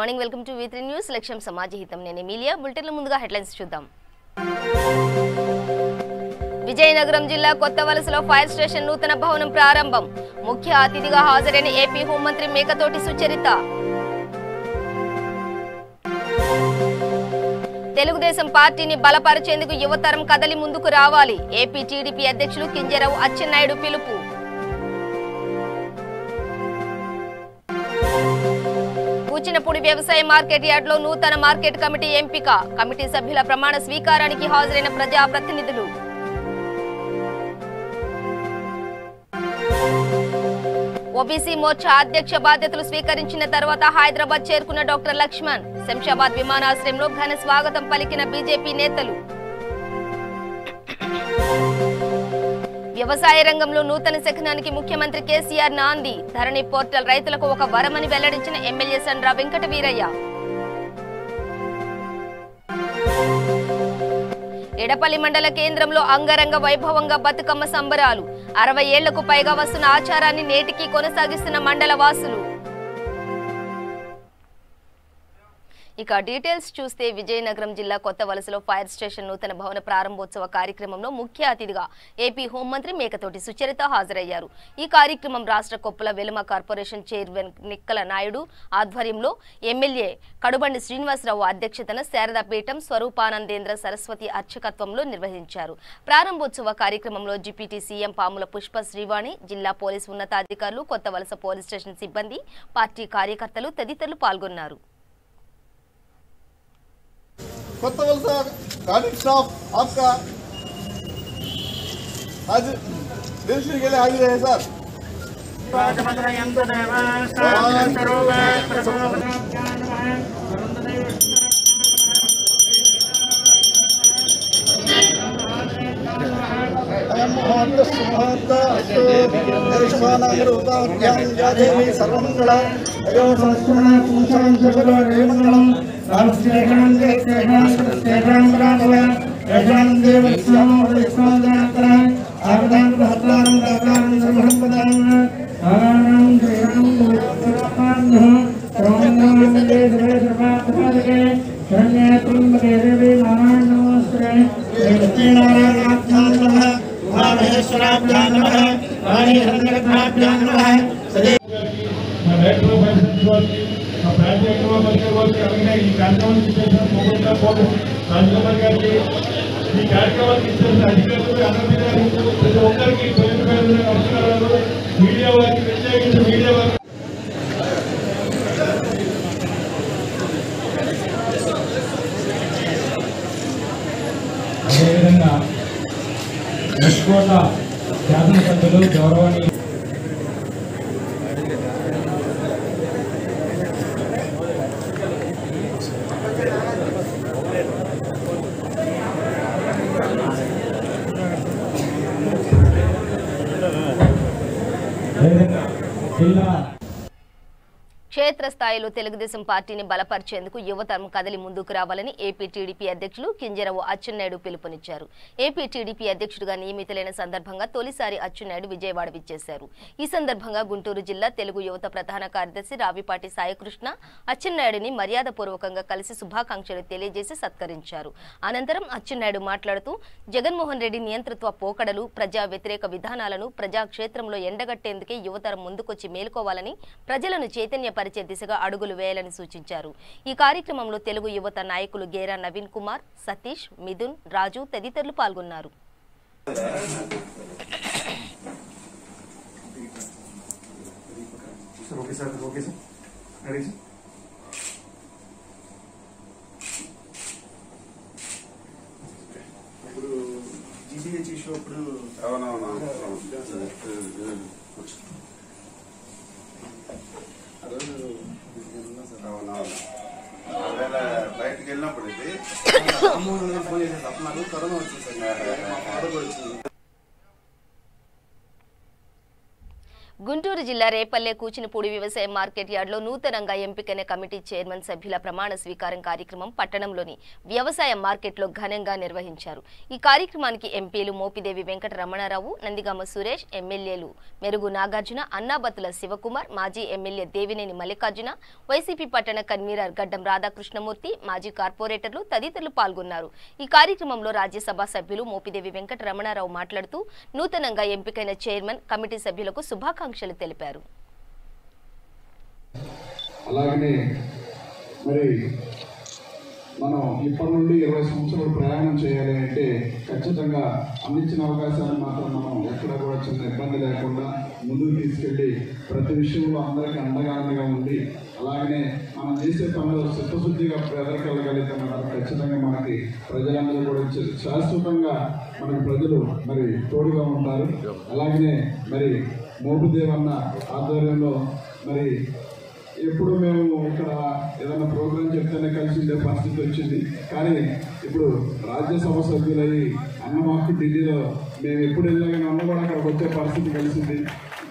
Good morning, welcome to V3 news. లక్ష్యం సమాజహితం. నేను Emilia. బులెటిన్ల ముందుగా హెడ్లైన్స్ చూద్దాం. విజయనగరం జిల్లా కొత్త వలసలో ఫైర్ స్టేషన్ నూతన భవనం ప్రారంభం. ముఖ్య అతిథిగా హాజరైన ఏపీ హోంమంత్రి మేకతోటి సుచరిత. తెలుగుదేశం పార్టీని బలపరిచేందుకు యువతరం కదలి ముందుకు రావాలి. ఏపీ టీడీపీ అధ్యక్షులు కింజరావు అచ్చెన్నాయుడు పిలుపు. కూచినపూడి వ్యవసాయ మార్కెట్ యార్డ్లో నూతన మార్కెట్ కమిటీ ఎంపిక. కమిటీ సభ్యుల ప్రమాణ స్వీకారానికి హాజరైన ప్రజాప్రతినిధులు. ఓబీసీ మోర్చా అధ్యక్ష బాధ్యతలు స్వీకరించిన తర్వాత హైదరాబాద్ చేరుకున్న డాక్టర్ లక్ష్మణ్. శంషాబాద్ విమానాశ్రయంలో ఘన స్వాగతం పలికిన బీజేపీ నేతలు. వ్యవసాయ రంగంలో నూతన శకనానికి ముఖ్యమంత్రి కేసీఆర్ నాంది. ధరణి పోర్టల్ రైతులకు ఒక వరమని వెల్లడించిన ఎమ్మెల్యే సండ్ర వెంకట వీరయ్య. ఎడపల్లి మండల కేంద్రంలో అంగరంగ వైభవంగా బతుకమ్మ సంబరాలు. 60 ఏళ్లకు పైగా వస్తున్న ఆచారాన్ని నేటికి కొనసాగిస్తున్న మండల వాసులు. ఇక డీటెయిల్స్ చూస్తే విజయనగరం జిల్లా కొత్త వలసలో ఫైర్ స్టేషన్ నూతన భవన ప్రారంభోత్సవ కార్యక్రమంలో ముఖ్య అతిథిగా ఏపీ హోంమంత్రి మేకతోటి సుచరిత హాజరయ్యారు. ఈ కార్యక్రమం రాష్ట్ర కొప్పుల వెలుమ కార్పొరేషన్ చైర్మన్ నిక్కల నాయుడు ఆధ్వర్యంలో ఎమ్మెల్యే కడుబండి శ్రీనివాసరావు అధ్యక్షతన శారదాపీఠం స్వరూపానందేంద్ర సరస్వతి అర్చకత్వంలో నిర్వహించారు. ప్రారంభోత్సవ కార్యక్రమంలో డిప్యూటీ సీఎం పాముల పుష్ప శ్రీవాణి, జిల్లా పోలీసు ఉన్నతాధికారులు, కొత్త వలస పోలీస్ స్టేషన్ సిబ్బంది, పార్టీ కార్యకర్తలు తదితరులు పాల్గొన్నారు. కొత్త వలస गार्डन स्टाफ आपका आज रजिस्ट्री के लिए हाजिर है सर. అదేవిధంగా ఎస్కోట శాసనసభ్యులు గౌరవనీయ జిల్లా క్షేత్రస్థాయిలో తెలుగుదేశం పార్టీని బలపరిచేందుకు యువతరం కదలి ముందుకు రావాలని ఏపీ టీడీపీ అధ్యక్షులు కింజరావు అచ్చెన్నాయుడు పిలుపునిచ్చారు. ఏపీ టీడీపీ అధ్యక్షుడిగా నియమితులైన సందర్భంగా తొలిసారి అచ్చెన్నాయుడు విజయవాడ విచ్చేశారు. ఈ సందర్భంగా గుంటూరు జిల్లా తెలుగు యువత ప్రధాన కార్యదర్శి రావిపాటి సాయికృష్ణ అచ్చెన్నాయుడిని మర్యాదపూర్వకంగా కలిసి శుభాకాంక్షలు తెలియజేసి సత్కరించారు. అనంతరం అచ్చెన్నాయుడు మాట్లాడుతూ జగన్మోహన్ రెడ్డి నియంతృత్వ పోకడలు, ప్రజా వ్యతిరేక విధానాలను ప్రజాక్షేత్రంలో ఎండగట్టేందుకే యువతరం ముందుకొచ్చి మేల్కోవాలని, ప్రజలను చైతన్య పరిచే దిశగా అడుగులు వేయాలని సూచించారు. ఈ కార్యక్రమంలో తెలుగు యువత నాయకులు గేరా నవీన్ కుమార్, సతీష్, మిథున్, రాజు తదితరులు పాల్గొన్నారు. బయటకు వెళ్ళినప్పుడు కరోనా వచ్చేసి గుంటూరు జిల్లా రేపల్లె కూచినపూడి వ్యవసాయ మార్కెట్ యార్డ్లో నూతనంగా ఎంపికైన కమిటీ చైర్మన్ సభ్యుల ప్రమాణ స్వీకారం కార్యక్రమం పట్టణంలోని వ్యవసాయ మార్కెట్లో ఘనంగా నిర్వహించారు. ఈ కార్యక్రమానికి ఎంపీలు మోపిదేవి వెంకట రమణారావు, నందిగామ సురేష్, ఎమ్మెల్యేలు మెరుగు నాగార్జున, అన్నాబత్తుల శివకుమార్, మాజీ ఎమ్మెల్యే దేవినేని మల్లికార్జున, వైసీపీ పట్టణ కన్వీనర్ గడ్డం రాధాకృష్ణమూర్తి, మాజీ కార్పొరేటర్లు తదితరులు పాల్గొన్నారు. ఈ కార్యక్రమంలో రాజ్యసభ సభ్యులు మోపిదేవి వెంకట రమణారావు మాట్లాడుతూ నూతనంగా ఎంపికైన చైర్మన్ కమిటీ సభ్యులకు శుభాకాంక్షలు తెలిపారు. అలాగనే మరి మనం ఇప్పటి నుండి 20 సంవత్సరాలు ప్రయాణం చేయాలి అంటే ఖచ్చితంగా అందించిన అవకాశాన్ని మాత్రం మనం ఎక్కడ కూడా చిన్న ఇబ్బంది లేకుండా ముందుకు తీసుకెళ్ళి ప్రతి విషయంలో అందరికీ అండగా ఉండి అలాగనే మనం చేసే పనులు చిత్తశుద్ధిగా ఎదరకెళ్ళగలిగితే మాత్రం ఖచ్చితంగా మనకి ప్రజలందరూ కూడా శాశ్వతంగా మనకి ప్రజలు మరి తోడుగా ఉంటారు. అలాగనే మరి మోపుదేవన్న ఆధ్వర్యంలో మరి ఎప్పుడు మేము ఇక్కడ ఏదైనా ప్రోగ్రాం చెప్తేనే కలిసి ఉండే పరిస్థితి వచ్చింది. కానీ ఇప్పుడు రాజ్యసభ సభ్యులయ్యి అన్న మాకు ఢిల్లీలో మేము ఎప్పుడు వెళ్ళగానే అన్న కూడా అక్కడికి వచ్చే పరిస్థితి కలిసింది.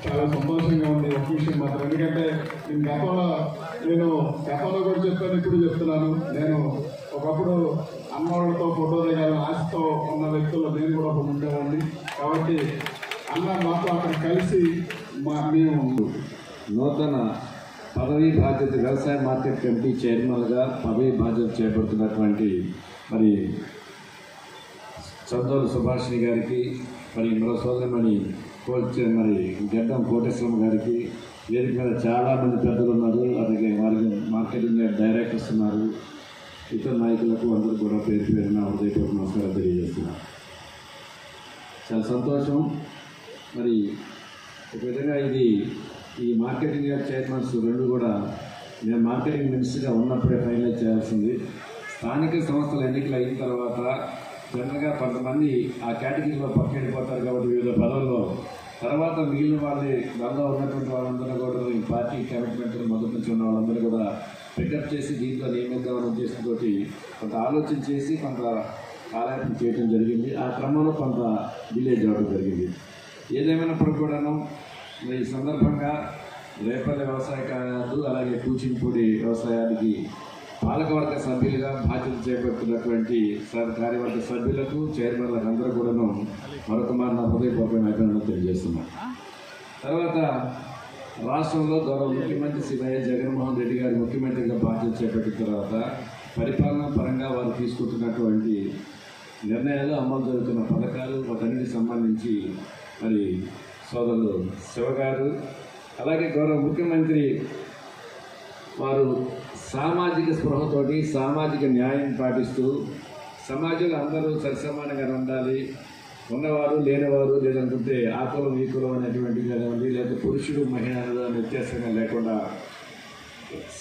చాలా సంతోషంగా ఉంది. ఒక విషయం మాత్రం, ఎందుకంటే నేను గతంలో కూడా చెప్పాను, ఇప్పుడు చెప్తున్నాను. నేను ఒకప్పుడు అమ్మవాళ్ళతో ఫోటో దిగాలని ఆశతో ఉన్న వ్యక్తుల్లో నేను కూడా ఒక ఉండేవాడిని. కాబట్టి అన్న మాతో అక్కడ కలిసి మేము నూతన పదవీ బాధ్యత వ్యవసాయ మార్కెట్ కమిటీ చైర్మన్గా పదవీ బాధ్యత చేపడుతున్నటువంటి మరి చందోలు సుభాషిణి గారికి, మరి మరో సోదరమణి మరి గడ్డం కోటేశ్వరం గారికి, వేదిక మీద చాలామంది పెద్దలు ఉన్నారు, అలాగే వారికి మార్కెటింగ్ డైరెక్టర్స్ ఉన్నారు, ఇతర నాయకులకు అందరూ కూడా పేరు పేరున హృదయపూర్వక నమస్కారం తెలియజేస్తున్నారు. చాలా సంతోషం. మరి ఒక విధంగా ఈ మార్కెటింగ్ చైర్మన్స్ రెండు కూడా నేను మార్కెటింగ్ మినిస్టర్గా ఉన్నప్పుడే ఫైనలైజ్ చేయాల్సింది. స్థానిక సంస్థల ఎన్నికలు అయిన తర్వాత జనరల్గా కొంతమంది ఆ కేటగిరీలో పక్కకెళ్ళిపోతారు కాబట్టి వివిధ పదవుల్లో, తర్వాత మిగిలిన వాళ్ళే దానిలో ఉన్నటువంటి వాళ్ళందరూ కూడా ఈ పార్టీ కమిట్మెంట్ మొదటి నుంచి ఉన్న వాళ్ళందరూ కూడా పికప్ చేసి దీంట్లో నియమిద్దామనే ఉద్దేశంతో కొంత ఆలోచన చేసి కొంత కాలయాపన చేయడం జరిగింది. ఆ క్రమంలో కొంత విలేజ్ అవ్వడం జరిగింది. ఏదేమైనప్పుడు కూడాను ఈ సందర్భంగా రేపల్లె వ్యవసాయకాలు అలాగే కూచినపూడి వ్యవసాయానికి పాలకవర్గ సభ్యులుగా బాధ్యత చేపడుతున్నటువంటి కార్యవర్గ సభ్యులకు, చైర్మన్లకు అందరూ కూడాను మరొక మారు నా హృదయపూర్వకమైన అభినందనలు తెలియజేస్తున్నాను. తర్వాత రాష్ట్రంలో గౌరవ ముఖ్యమంత్రి శ్రీ వైఎస్ జగన్మోహన్ రెడ్డి గారు ముఖ్యమంత్రిగా బాధ్యత చేపట్టిన తర్వాత పరిపాలనా పరంగా వారు తీసుకుంటున్నటువంటి నిర్ణయాలు, అమలు జరుగుతున్న పథకాలు, వాటన్నిటికి సంబంధించి మరి సోదరులు శివగారు అలాగే గౌరవ ముఖ్యమంత్రి వారు సామాజిక స్పృహతోటి సామాజిక న్యాయం పాటిస్తూ సమాజంలో అందరూ సరిసమానంగా ఉండాలి, ఉన్నవారు లేనివారు లేదనుకుంటే ఆ కులం ఈ కులం అనేటువంటిది కానివ్వండి, లేదా పురుషుడు మహిళలు వ్యత్యాసంగా లేకుండా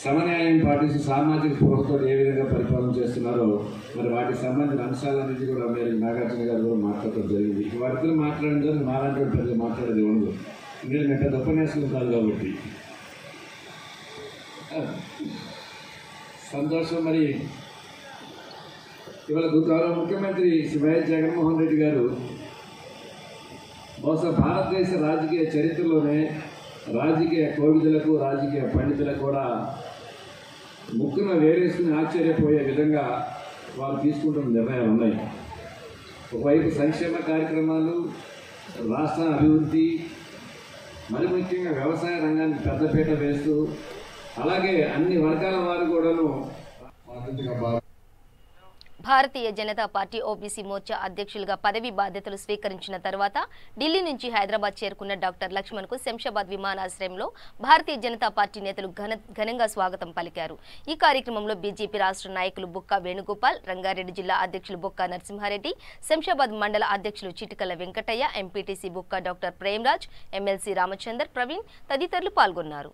సమన్యాయం పాటిస్తూ సామాజిక స్పృహతో ఏ విధంగా పరిపాలన చేస్తున్నారో మరి వాటికి సంబంధించిన అంశాలన్నింటి కూడా మేరకు నాగార్జున గారు కూడా మాట్లాడటం జరిగింది. వారితో మాట్లాడిన తర్వాత నాలాంటి పెద్దలు మాట్లాడేది ఉండదు, ఎందుకంటే పెద్ద ఉపన్యాసం కాదు కాబట్టి సంతోషం. మరి ఇవాళ గౌరవ ముఖ్యమంత్రి శ్రీ వైఎస్ జగన్మోహన్ రెడ్డి గారు బహుశా భారతదేశ రాజకీయ చరిత్రలోనే రాజకీయ కోవిదులకు, రాజకీయ పండితులకు కూడా ముక్కున వేరేసుకుని ఆశ్చర్యపోయే విధంగా వారు తీసుకుంటున్న నిర్ణయాలు ఉన్నాయి. ఒకవైపు సంక్షేమ కార్యక్రమాలు, రాష్ట్ర అభివృద్ధి, మరి ముఖ్యంగా వ్యవసాయ రంగానికి పెద్దపీట వేస్తూ అలాగే అన్ని వర్గాల వారు కూడాను భారతీయ జనతా పార్టీ ఓబీసీ మోర్చా అధ్యక్షులుగా పదవి బాధ్యతలు స్వీకరించిన తర్వాత ఢిల్లీ నుంచి హైదరాబాద్ చేరుకున్న డాక్టర్ లక్ష్మణ్ కు శంషాబాద్ విమానాశ్రయంలో భారతీయ జనతా పార్టీ నేతలు ఘనంగా స్వాగతం పలికారు. ఈ కార్యక్రమంలో బీజేపీ రాష్ట్ర నాయకులు బుక్కా వేణుగోపాల్, రంగారెడ్డి జిల్లా అధ్యక్షులు బుక్కా నరసింహారెడ్డి, శంషాబాద్ మండల అధ్యక్షులు Chitikala Venkataiah, MPTC Bukka doctor Premraj, MLC Ramachandar, Praveen తదితరులు పాల్గొన్నారు.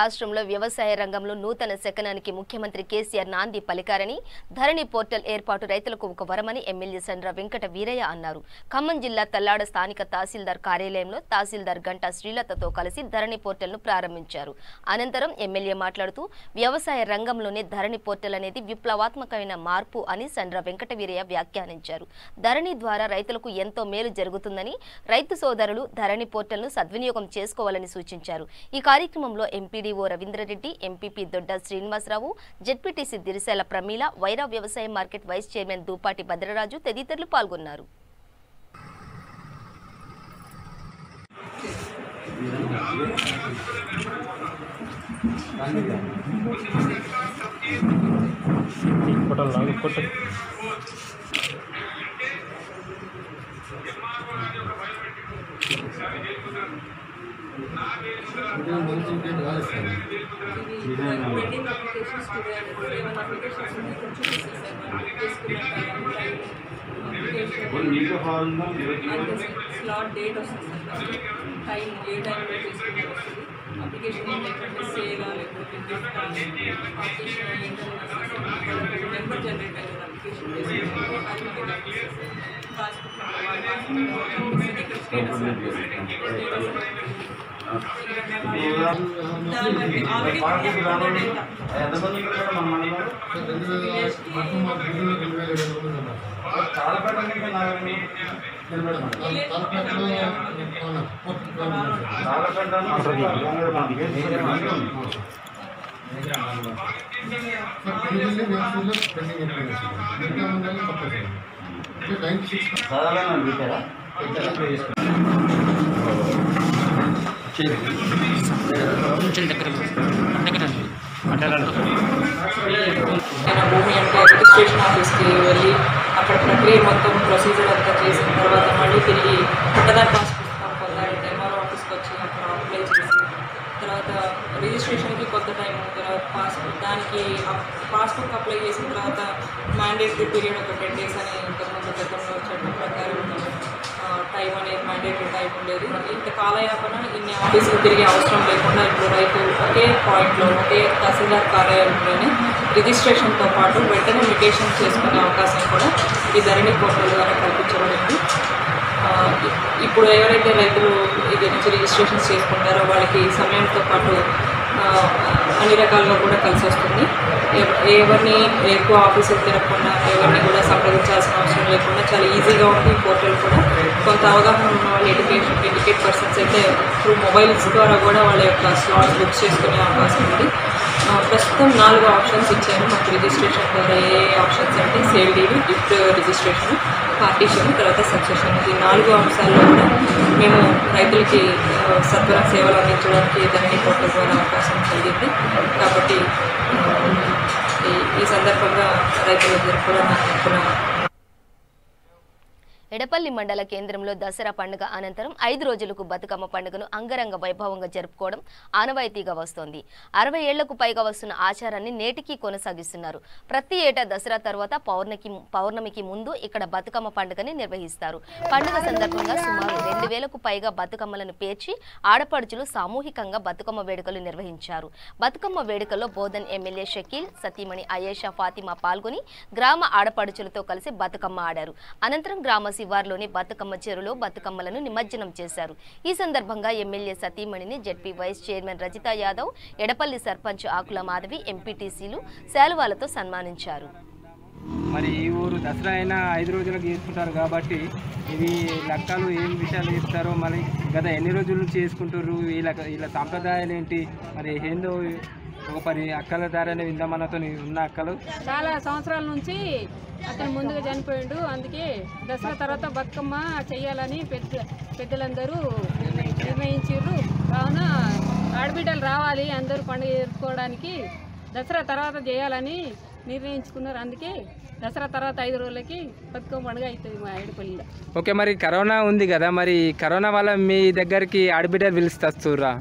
రాష్ట్రంలో వ్యవసాయ రంగంలో నూతన శకనానికి ముఖ్యమంత్రి కేసీఆర్ నాంది పలికారని, ధరణి పోర్టల్ ఏర్పాటు రైతులకు ఒక వరమని ఎమ్మెల్యే సండ్ర వెంకట వీరయ్య అన్నారు. ఖమ్మం జిల్లా తల్లాడ స్థానిక తహసీల్దార్ కార్యాలయంలో తహసీల్దార్ గంటా శ్రీలతతో కలిసి ధరణి పోర్టల్ను ప్రారంభించారు. అనంతరం ఎమ్మెల్యే మాట్లాడుతూ వ్యవసాయ రంగంలోనే ధరణి పోర్టల్ అనేది విప్లవాత్మకమైన మార్పు అని సండ్ర వెంకట వీరయ్య వ్యాఖ్యానించారు. ధరణి ద్వారా రైతులకు ఎంతో మేలు జరుగుతుందని, రైతు సోదరులు ధరణి పోర్టల్ను సద్వినియోగం చేసుకోవాలని సూచించారు. ఈ కార్యక్రమంలో MPDO Ravindra Reddy, MPP Dodda Srinivasa Rao, ZPTC Dirisela Pramila, Wyra వ్యవసాయ market vice chairman Dupati Bhadraraju తదితరులు పాల్గొన్నారు. స్లాట్ డేట్ వస్తుంది సార్, టైం ఏ టైంలో తీసుకుని వస్తుంది, అప్లికేషన్ లేకపోతే సేలా లేకపోతే గిఫ్ట్ అప్లికేషన్ నెంబర్ జనరేట్ అయ్యేది అప్లికేషన్ చేసుకుంటే భూమి అంటే రిజిస్ట్రేషన్ ఆఫీస్కి వెళ్ళి అక్కడ ప్రక్రియ మొత్తం ప్రొసీజర్ అంతా చేసిన తర్వాత మళ్ళీ తిరిగి పట్టదారు పాస్ పుస్తకం పొందాలంటే ఎంఆర్ఓ ఆఫీస్కి వచ్చి అక్కడ అప్లై చేసి తర్వాత రిజిస్ట్రేషన్కి కొత్త టైం, తర్వాత దానికి పాస్బుక్ అప్లై చేసిన తర్వాత మ్యాండేటరీ పీరియడ్ ఒక 10 days అని ఇంతకుముందు గతంలో చట్టం ప్రకారం టైం అనేది మ్యాండేటరీ టైం ఉండేది. ఇంత కాలయాపన ఇన్ని ఆఫీసులు తిరిగే అవసరం లేకుండా ఇప్పుడు రైతు ఒకే పాయింట్లో ఒకే తహసీల్దార్ కార్యాలయంలోనే రిజిస్ట్రేషన్తో పాటు వెంటనే మ్యూటేషన్ చేసుకునే అవకాశం కూడా ఈ ధరణి పోర్టల్ ద్వారా కల్పించబడింది. ఇప్పుడు ఎవరైతే రైతులు ఇది నుంచి రిజిస్ట్రేషన్స్ చేసుకుంటారో వాళ్ళకి సమయంతో పాటు అన్ని రకాలుగా కూడా కలిసి వస్తుంది. ఎవరిని ఎక్కువ ఆఫీసులు తిరగకుండా ఎవరిని కూడా సంప్రదించాల్సిన అవసరం లేకుండా చాలా ఈజీగా ఉంది. పోర్టల్ కూడా కొంత అవగాహన ఉన్న వాళ్ళు ఎడ్యుకేట్ పర్సన్స్ అయితే త్రూ మొబైల్స్ ద్వారా కూడా వాళ్ళ యొక్క స్లాట్స్ బుక్ చేసుకునే అవకాశం ఉంది. ప్రస్తుతం 4 ఆప్షన్స్ ఇచ్చాను మాకు రిజిస్ట్రేషన్ ద్వారా. ఏ ఆప్షన్స్ అంటే sale deed, gift registration, partition, తర్వాత సక్సెషన్. ఈ 4 అంశాల్లో కూడా మేము రైతులకి సత్వర సేవలు అందించడానికి ధరణి పోర్టల్ ద్వారా అవకాశం కలిగింది. కాబట్టి ఈ సందర్భంగా రైతులందరూ కూడా నాకు ఎడపల్లి మండల కేంద్రంలో దసరా పండుగ అనంతరం 5 రోజులకు బతుకమ్మ పండుగను అంగరంగ వైభవంగా జరుపుకోవడం ఆనవాయితీగా వస్తోంది. 60 ఏళ్లకు పైగా వస్తున్న ఆచారాన్ని నేటికీ కొనసాగిస్తున్నారు. ప్రతి ఏటా దసరా తర్వాత పౌర్ణమికి ముందు ఇక్కడ బతుకమ్మ పండుగని నిర్వహిస్తారు. పండుగ సందర్భంగా సుమారు 2000కు పైగా బతుకమ్మలను పేర్చి ఆడపడుచులు సామూహికంగా బతుకమ్మ వేడుకలు నిర్వహించారు. బతుకమ్మ వేడుకల్లో బోధన్ ఎమ్మెల్యే షకీల్, సతీమణి అయేషా ఫాతిమా పాల్గొని గ్రామ ఆడపడుచులతో కలిసి బతుకమ్మ ఆడారు. అనంతరం గ్రామ శివార్లోని బతుకమ్మ చెరువులో బతుకమ్మలను నిమజ్జనం చేశారు. ఈ సందర్భంగా ఎమ్మెల్యే సతీమణిని ZP vice chairman Rajitha Yadav, Edapalli sarpanch Akula Madhavi, ఎంపీటీసీలు శాలువాలతో సన్మానించారు. మరి ఈ ఊరు దసరా అయినా 5 రోజులకు చేసుకుంటారు కాబట్టి ఇవి లెక్కలు ఏం విషయాలు చెప్తారో, మరి గత ఎన్ని రోజుల నుంచి చేసుకుంటారు, వీళ్ళ సాంప్రదాయాలు ఏంటి, మరి ఏందో ఒక 10 అక్కల ద్వారానే విందామన్నతో ఉన్న అక్కలు చాలా సంవత్సరాల నుంచి అతను ముందుగా చనిపోయిండు. అందుకే దసరా తర్వాత బతుకమ్మ చేయాలని పెద్దలందరూ నిర్ణయించారు. కావున ఆడబిడ్డలు రావాలి, అందరూ పండుగ జరుపుకోవడానికి దసరా తర్వాత చేయాలని నిర్ణయించుకున్నారు. అందుకే దసరా తర్వాత 5 రోజులకి బతుకమ్మ పండుగ అవుతుంది మా ఏడుపల్లిలో. ఓకే, మరి కరోనా ఉంది కదా, మరి కరోనా వల్ల మీ దగ్గరికి ఆడబిడ్డలు పిలుస్తారా?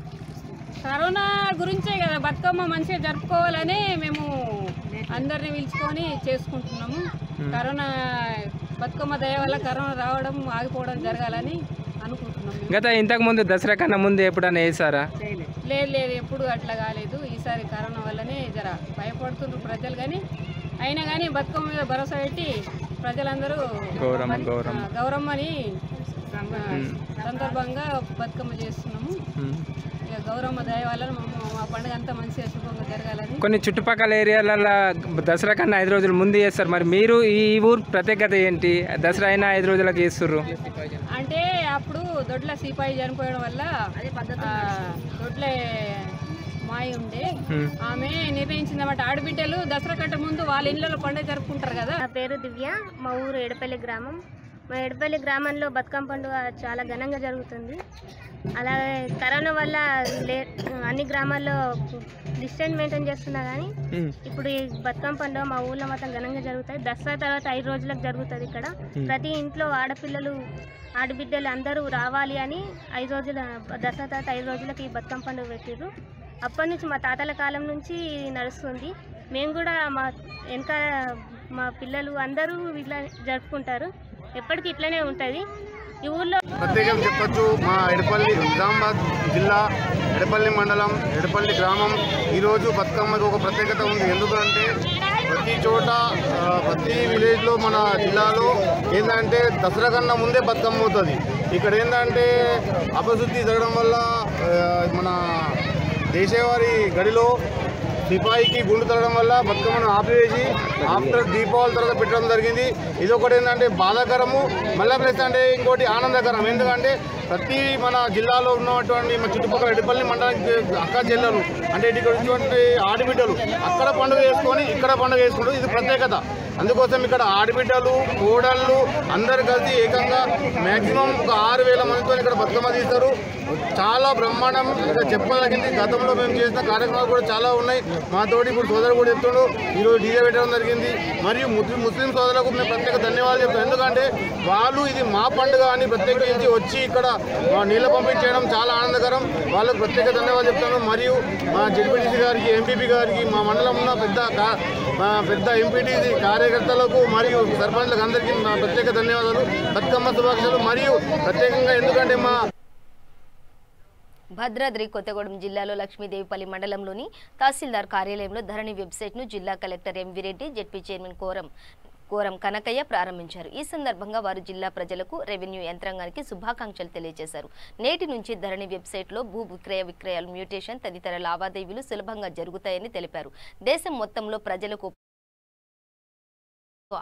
కరోనా గురించే కదా బతుకమ్మ మంచిగా జరుపుకోవాలని మేము అందరిని పిలుచుకొని చేసుకుంటున్నాము. కరోనా బతుకమ్మ దయ వల్ల కరోనా రావడం ఆగిపోవడం జరగాలని అనుకుంటున్నాము. గత ఇంతకు ముందు దసరా కన్నా ముందు ఎప్పుడన్నా వేసారా? లేదు ఎప్పుడు అట్లా కాలేదు. ఈసారి కరోనా వల్లనే జర భయపడుతున్నారు ప్రజలు, కానీ అయినా కానీ బతుకమ్మ మీద భరోసా పెట్టి ప్రజలందరూ గౌరమ్మని సందర్భంగా బతుకమ్మ చేస్తున్నాము. ఇక గౌరమ్మ దయ వల్ల మా పండుగ అంతా మంచిగా శుభంగా జరగాలని. కొన్ని చుట్టుపక్కల ఏరియాలలో దసరా కన్నా 5 రోజులు ముందు చేస్తారు. మరి మీరు ఈ ఊరు ప్రత్యేకత ఏంటి? దసరా అయినా 5 రోజులకు చేస్తుర్రు అంటే అప్పుడు దొడ్ల సిపాయి చనిపోయడం వల్ల దొడ్లే మాయ ఉండే ఆమె నిర్ణయించిందన్నమాట. ఆడబిడ్డలు దసరా కంటే ముందు వాళ్ళ ఇళ్ళలో పండుగ జరుపుకుంటారు కదా. నా పేరు దివ్య, మా ఊరు ఎడపల్లి గ్రామం. మా ఎడపల్లి గ్రామంలో బతుకమ్మ పండుగ చాలా ఘనంగా జరుగుతుంది. అలాగే కరోనా వల్ల అన్ని గ్రామాల్లో డిస్టెన్స్ మెయింటైన్ చేస్తున్నా కానీ ఇప్పుడు ఈ బతుకమ్మ పండుగ మా ఊళ్ళో మొత్తం ఘనంగా జరుగుతుంది. దసరా తర్వాత 5 రోజులకు జరుగుతుంది. ఇక్కడ ప్రతి ఇంట్లో ఆడపిల్లలు ఆడబిడ్డలు అందరూ రావాలి అని 5 రోజుల దసరా తర్వాత 5 రోజులకి ఈ బతుకమ్మ పండుగ పెట్టిర్రు. అప్పటి నుంచి మా తాతల కాలం నుంచి నడుస్తుంది. మేము కూడా మా వెనక మా పిల్లలు అందరూ ఇట్లా జరుపుకుంటారు. ఎప్పటికీ ఇట్లనే ఉంటుంది ఈ ఊళ్ళో. ప్రత్యేకంగా చెప్పచ్చు, మా ఎడపల్లి నిజామాబాద్ జిల్లా ఎడపల్లి మండలం ఎడపల్లి గ్రామం ఈరోజు బతుకమ్మకి ఒక ప్రత్యేకత ఉంది. ఎందుకంటే ప్రతి చోట ప్రతి విలేజ్లో మన జిల్లాలో ఏంటంటే దసరా కన్నా ముందే బతుకమ్మ అవుతుంది. ఇక్కడ ఏంటంటే అపశుద్ధి జరగడం వల్ల మన దేశవారి గడిలో సిపాయికి గుండు తరగడం వల్ల బతుకమ్మను ఆపివేసి ఆఫ్టర్ దీపావళి తర్వాత పెట్టడం జరిగింది. ఇది ఒకటి ఏంటంటే బాధాకరము, మళ్ళీ ప్లస్ అంటే ఇంకోటి ఆనందకరం. ఎందుకంటే ప్రతి మన జిల్లాలో ఉన్నటువంటి మన చుట్టుపక్కల ఎడపల్లి మండలానికి అక్క చెల్లెలు అంటే ఇక్కడ ఉన్నటువంటి ఆడబిడ్డలు అక్కడ పండుగ చేసుకొని ఇక్కడ పండుగ చేసుకుంటారు. ఇది ప్రత్యేకత. అందుకోసం ఇక్కడ ఆడబిడ్డలు కోడళ్ళు అందరు కలిసి ఏకంగా మ్యాక్సిమం ఒక 6,000 మందితో ఇక్కడ బతుకమ్మ తీస్తారు. చాలా బ్రహ్మాండం చెప్పదగింది. గతంలో మేము చేసిన కార్యక్రమాలు కూడా చాలా ఉన్నాయి. మాతోటి ఇప్పుడు సోదరు కూడా చెప్తుండ్రు, ఈరోజు డీజే పెట్టడం జరిగింది. మరియు ముస్లిం సోదరులకు మేము ప్రత్యేక ధన్యవాదాలు చెప్తాం. ఎందుకంటే వాళ్ళు ఇది మా పండుగ అని ప్రత్యేకించి వచ్చి ఇక్కడ నీళ్ళ పంపించడం చాలా ఆనందకరం. వాళ్ళకు ప్రత్యేక ధన్యవాదాలు చెప్తాను. మరియు మా జడ్పీటీసీ గారికి, ఎంపీపీ గారికి, మా మండలం ఉన్న పెద్ద ఎంపీటీసీ కార్యకర్తలకు మరియు సర్పంచ్లకు అందరికీ మా ప్రత్యేక ధన్యవాదాలు, బతుకమ్మ శుభాకాంక్షలు. మరియు ప్రత్యేకంగా ఎందుకంటే మా భద్రాద్రి కొత్తగూడెం జిల్లాలో లక్ష్మీదేవిపల్లి మండలంలోని తహసీల్దార్ కార్యాలయంలో ధరణి వెబ్సైట్ను జిల్లా collector MV Reddy, ZP chairman Koram Kanakaiah ప్రారంభించారు. ఈ సందర్భంగా వారు జిల్లా ప్రజలకు, రెవెన్యూ యంత్రాంగానికి శుభాకాంక్షలు తెలియజేశారు. నేటి నుంచి ధరణి వెబ్సైట్లో భూ విక్రయాలు, మ్యూటేషన్ తదితర లావాదేవీలు సులభంగా జరుగుతాయని తెలిపారు. దేశం మొత్తంలో ప్రజలకు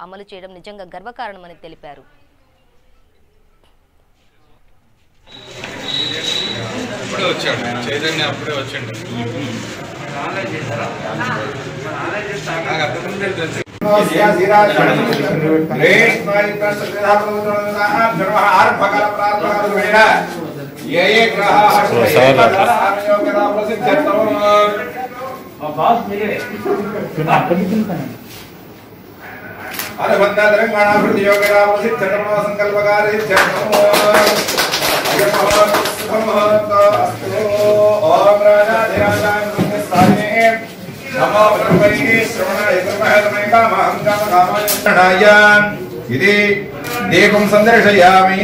అమలు చేయడం నిజంగా గర్వకారణమని తెలిపారు. అప్పుడే వచ్చాడు చైతన్య, అప్పుడే వచ్చాడు. ఇది దీపం సందర్శయామి.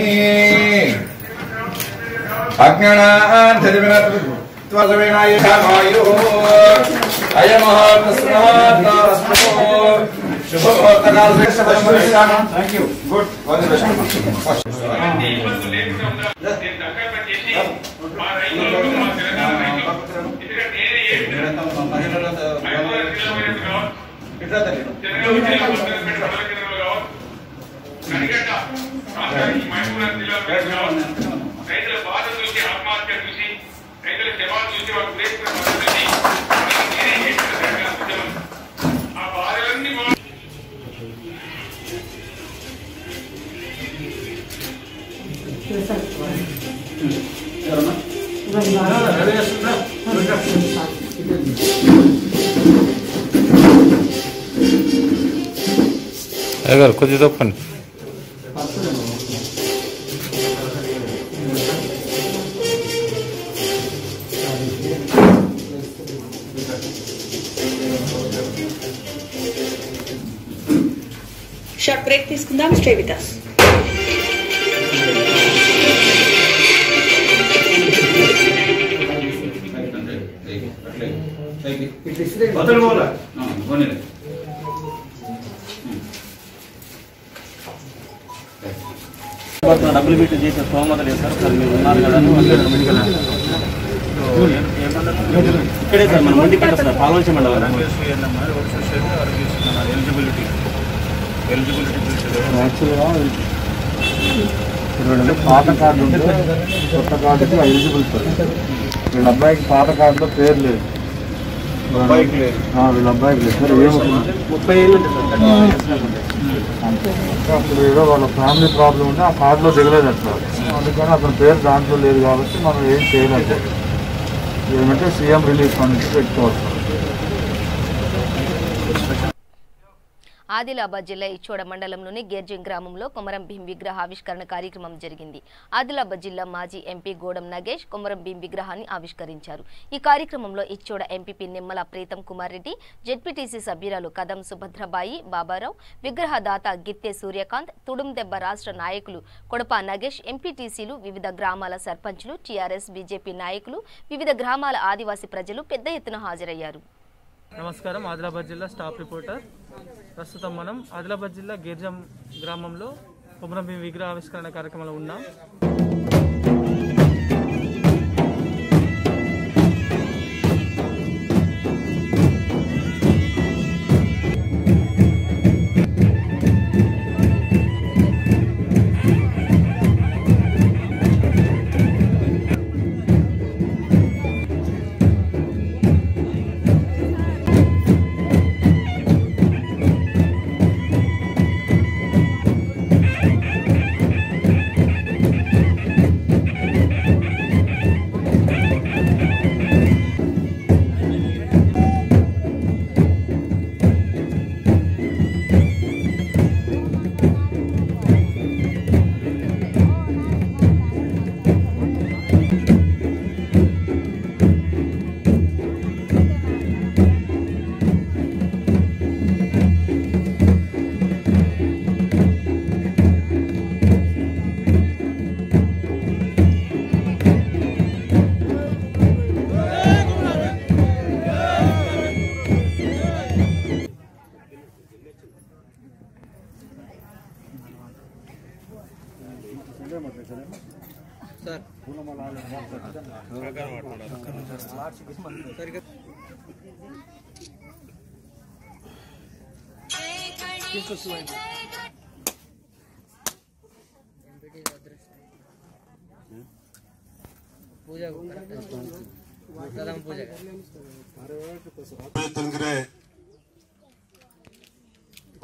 రైతుల బాధ చూసి, ఆత్మహత్య చూసి, రైతుల జవాబు చూసి వాళ్ళు ఆ బాధలన్నీ కొద్ది తప్పండి. షార్ట్ బ్రేక్ తీసుకుందాం. Stay with us. డబ్బులు పెట్టి చేసే స్తోమత లేదు సార్. సార్ మీరు ఉన్నారు కదా మెడికల్ ఇక్కడే సార్ మన మంది కట్ట సార్ పాలవంచ మండలం. యాక్చువల్గా పాత కార్డు ఉంటే కొత్త కార్డుకి ఎలిజిబుల్ సార్. వీళ్ళ అబ్బాయికి పాత కార్డులో పేరు లేదు. వీళ్ళ అబ్బాయికి లేదు సార్. ఏమవుతుంది 30 ఏళ్ళు అప్పుడు ఏదో వాళ్ళ ఫ్యామిలీ ప్రాబ్లం ఉంటే ఆ కార్డులో దిగలేదు సార్. అందుకని అతని పేరు దాంట్లో లేదు కాబట్టి మనం ఏం చేయలేదు. ఏమంటే సీఎం రిలీఫ్ ఫండ్ నుంచి పెట్టుకోవాలి. ఆదిలాబాద్ జిల్లా ఇచ్చోడ మండలంలోని గేర్జిం గ్రామంలో కొమరం భీం విగ్రహ ఆవిష్కరణ కార్యక్రమం జరిగింది. ఆదిలాబాద్ జిల్లా మాజీ ఎంపీ గోడం నగేష్ కొమరం భీం విగ్రహాన్ని ఆవిష్కరించారు. ఈ కార్యక్రమంలో ఇచ్చోడ ఎంపీపీ నిమ్మల ప్రీతం కుమార్ రెడ్డి, జెడ్పీటీసీ సభ్యురాలు కదం సుభద్రబాయి, బాబారావు, విగ్రహదాత గిత్తె సూర్యకాంత్, తుడుందెబ్బ రాష్ట్ర నాయకులు కొడప నగేష్, ఎంపీటీసీలు, వివిధ గ్రామాల సర్పంచులు, టీఆర్ఎస్ బీజేపీ నాయకులు, వివిధ గ్రామాల ఆదివాసీ ప్రజలు పెద్ద ఎత్తున హాజరయ్యారు. నమస్కారం. ఆదిలాబాద్ జిల్లా స్టాఫ్ రిపోర్టర్. ప్రస్తుతం మనం ఆదిలాబాద్ జిల్లా గిర్జం గ్రామంలో కొమరం భీం విగ్రహ ఆవిష్కరణ కార్యక్రమంలో ఉన్నాం.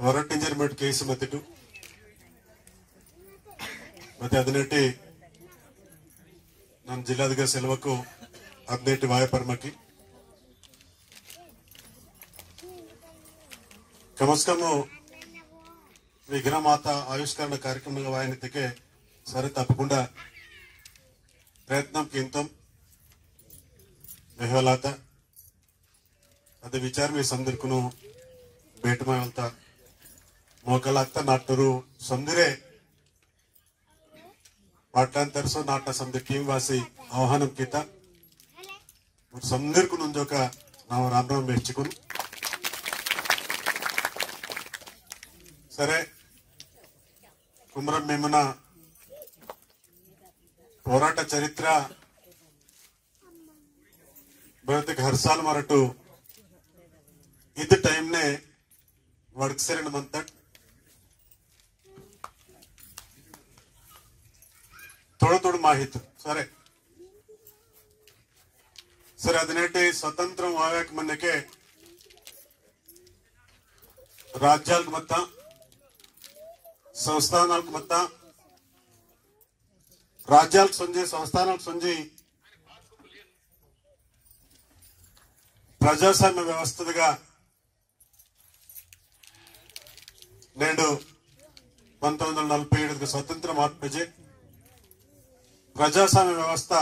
ವಾರಂಟ್ ಇಂಜರ್ಮೆಂಟ್ ಕೇಸ್ ಮತ್ತಿಟ್ಟು ಮತ್ತೆ 18 ನಮ್ಮ ಜಿಲ್ಲಾಧಿಕಾರಿ ಸೆಲವಕ್ಕೂ 18 ವಾಯಪರ್ಮಕ್ಕೆ ಕಮಸ್ಕಮು విగ్రహమాత ఆవిష్కరణ కార్యక్రమంలో వాయనతకే సరే తప్పకుండా ప్రయత్నం కింతం వెహలాత ಅದೇ ವಿಚಾರ ಮೇ ಸಂದಿರ್ಕುನು ಭೇಟಿ ಮಾಯಲ್ತ ಮೋಕಲಾಗ್ತ ನಾಟರು ಸಂದಿರೆ ಪಾಠಾಂತರಸೋ ನಾಟ ಸಂದಿ ಟೀಮ್ ವಾಸಿ ಆಹ್ವಾನಂ ಕಿತ ಸಂದಿರ್ಕುನು ಜೋಕ ನಾವು ರಾಮ್ ರಾಮ್ ಮೆಚ್ಚಿಕುನು సరే కుమరం భీమన పోరాట చరిత్ర ಬಹುತೇಕ ಹರ್ ಸಾಲ್ ಮರಟು ಇದ್ದ ಟೈಮ್ನೆ ಒಡಗಿಸಿರಣ ಮಂತ ಥೋಡ ಮಾಹಿತಿ ಸరే సరే 18 స్వతంత్రం ఆవాక మనకే రాజ్యాలకు మత్త సంస్థానాలకు మత్త రాజ్యాలకు సంజి సంస్థానాలకు సంజి ప్రజాస్వామ్య వ్యవస్థగా నేడు 1947 స్వతంత్రం ఆత్మజే ప్రజాస్వామ్య వ్యవస్థ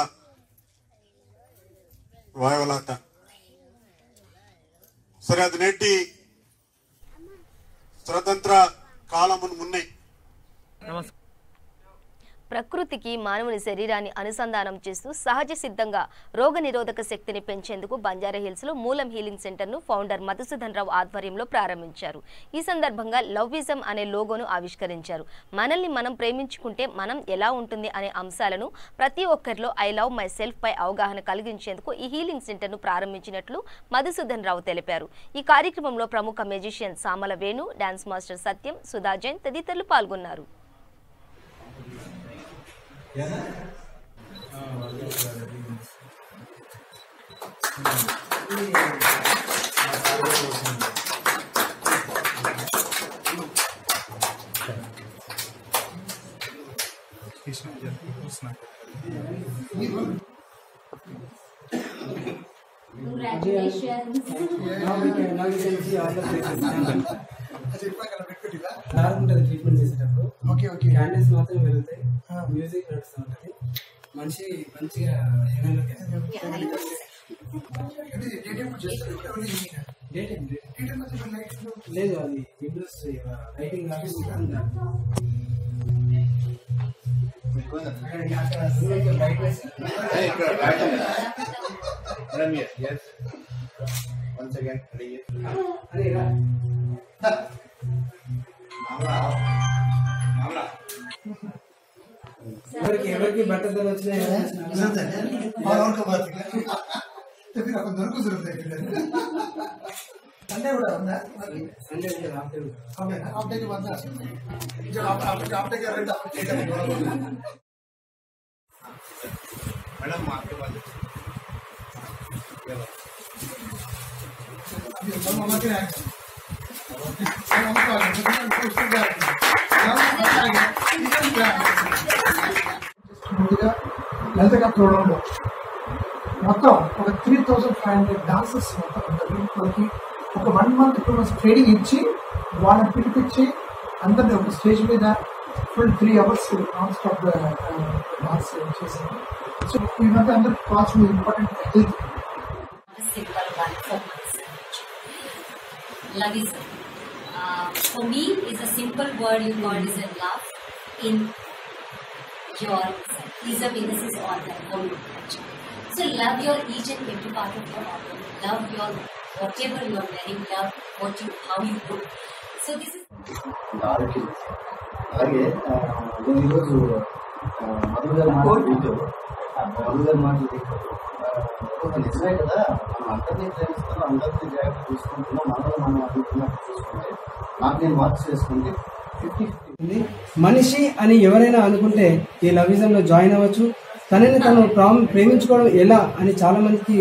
వాయవలాత సరే 18 స్వతంత్ర కాలమును మున్నే ప్రకృతికి మానవుని శరీరాన్ని అనుసంధానం చేస్తూ సహజ సిద్ధంగా రోగనిరోధక శక్తిని పెంచేందుకు బంజారాహిల్స్లో మూలం హీలింగ్ సెంటర్ను ఫౌండర్ మధుసూదన్ రావు ఆధ్వర్యంలో ప్రారంభించారు. ఈ సందర్భంగా లవ్విజం అనే లోగోను ఆవిష్కరించారు. మనల్ని మనం ప్రేమించుకుంటే మనం ఎలా ఉంటుంది అనే అంశాలను ప్రతి ఒక్కరిలో ఐ లవ్ మై సెల్ఫ్ పై అవగాహన కలిగించేందుకు ఈ హీలింగ్ సెంటర్ను ప్రారంభించినట్లు మధుసూదన్ రావు తెలిపారు. ఈ కార్యక్రమంలో ప్రముఖ musician Samala Venu, dance master Satyam, Sudha Jain తదితరులు పాల్గొన్నారు. ట్రీట్మెంట్ చేసేటప్పుడు క్యాండిల్స్ మాత్రం వెళ్తాయి, మ్యూజిక్ నడుస్తూ ఉంటుంది, మనిషి మంచిగా లేదు. అది ఇండస్ట్రీ లైటింగ్ ఎవరికి బట్టలు వచ్చినాయి సండే కూడా ఉందా? సండే మేడం మాకు ముందుగా హెల్త్ కప్ ప్రోగ్రాంలో మొత్తం ఒక 3500 డాన్సర్స్ మొత్తం మనకి ఒక 1 month 2 months ట్రైనింగ్ ఇచ్చి వాళ్ళని పిలిపించి అందరినీ ఒక స్టేజ్ మీద full 3 hours non stop dance చేశాను. సో ఈ మధ్య అందరికి కావాల్సిన important health. Simple one for myself. Loveism. For me, is a simple word you call is a love in yourself. Ism in this is all that whole culture. So love your each and every part of your body. Love your whatever you are wearing. Love what you how you look. So this is. అలాగే నేను ఈరోజు మధుగారు మాట్లాడి నిజమే కదా, మనం అందరినీ ప్రేమిస్తున్నాం, అందరినీ జాగ్రత్త చూసుకుంటున్నాం, మనం అనుకున్నట్టు చూసుకుంటే నాకు నేను మార్క్స్ చేసుకుంటే 50-50. మనిషి అని ఎవరైనా అనుకుంటే ఈ లవిజంలో జాయిన్ అవ్వచ్చు. తనని తను ప్రేమించుకోవడం ఎలా అని చాలా మందికి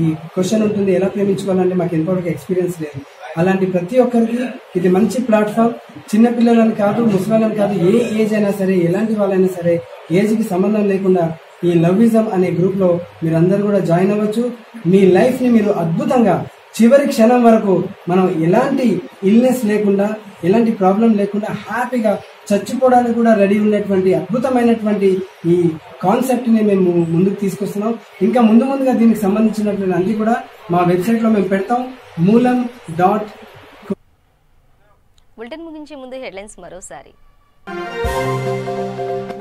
ఈ క్వశ్చన్ ఉంటుంది, ఎలా ప్రేమించుకోవాలంటే మాకు ఎంతవరకు ఎక్స్పీరియన్స్ లేదు. అలాంటి ప్రతి ఒక్కరికి ఇది మంచి ప్లాట్ఫామ్. చిన్నపిల్లలని కాదు, ముసలాళ్ళని కాదు, ఏ ఏజ్ అయినా సరే, ఎలాంటి వాళ్ళైనా సరే, ఏజ్కి సంబంధం లేకుండా ఈ లవ్విజం అనే గ్రూప్లో మీరందరూ కూడా జాయిన్ అవ్వచ్చు. మీ లైఫ్ని మీరు అద్భుతంగా చివరి క్షణం వరకు మనం ఎలాంటి ఇల్నెస్ లేకుండా, ఎలాంటి ప్రాబ్లం లేకుండా హ్యాపీగా చచ్చిపోవడానికి కూడా రెడీ ఉన్నటువంటి అద్భుతమైనటువంటి ఈ కాన్సెప్ట్ని మేము ముందుకు తీసుకొస్తున్నాం. ఇంకా ముందుగా దీనికి సంబంధించినటువంటి అన్ని కూడా మా వెబ్సైట్లో మేము పెడతాం. మూలం. బులెటిన్ ముగించే ముందు హెడ్లైన్స్ మరోసారి.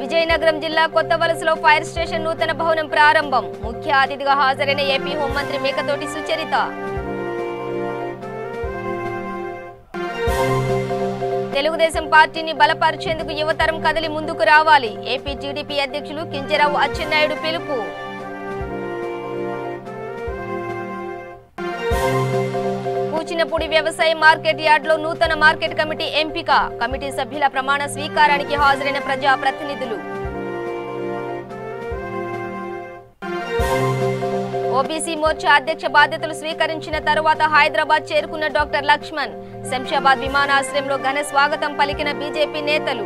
విజయనగరం జిల్లా కొత్త వలసలో ఫైర్ స్టేషన్ నూతన భవనం ప్రారంభం. ముఖ్య అతిథిగా హాజరైన ఏపీ హోంమంత్రి మేకతోటి సుచరిత. తెలుగుదేశం పార్టీని బలపరిచేందుకు యువతరం కదిలి ముందుకు రావాలి. ఏపీ టీడీపీ అధ్యక్షులు కింజరావు అచ్చెన్నాయుడు పిలుపు. కూచినపూడి వ్యవసాయ మార్కెట్ యార్డ్లో నూతన మార్కెట్ కమిటీ ఎంపిక. కమిటీ సభ్యుల ప్రమాణ స్వీకారానికి హాజరైన ప్రజాప్రతినిధులు. ఓబీసీ మోర్చా అధ్యక్ష బాధ్యతలు స్వీకరించిన తరువాత హైదరాబాద్ చేరుకున్న డాక్టర్ లక్ష్మణ్. శంషాబాద్ విమానాశ్రయంలో ఘన స్వాగతం పలికిన బీజేపీ నేతలు.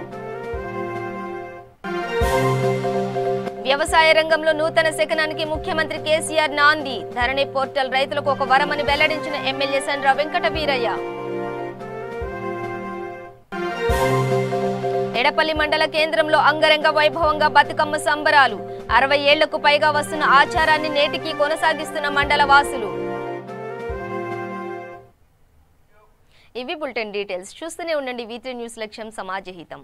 వ్యవసాయ రంగంలో నూతన శకనానికి ముఖ్యమంత్రి కేసీఆర్ నాంది. ధరణి పోర్టల్ రైతులకు ఒక వరమని వెల్లడించిన ఎమ్మెల్యే సండ్ర వెంకట వీరయ్య. ఎడపల్లి మండల కేంద్రంలో అంగరంగ వైభవంగా బతుకమ్మ సంబరాలు. 60 ఏళ్లకు పైగా వస్తున్న ఆచారాన్ని నేటికి కొనసాగిస్తున్న మండల వాసులు. ఇవి బులెటిన్ డీటెయిల్స్. చూస్తూనే ఉండండి V3 న్యూస్. లక్ష్యం సమాజహితం.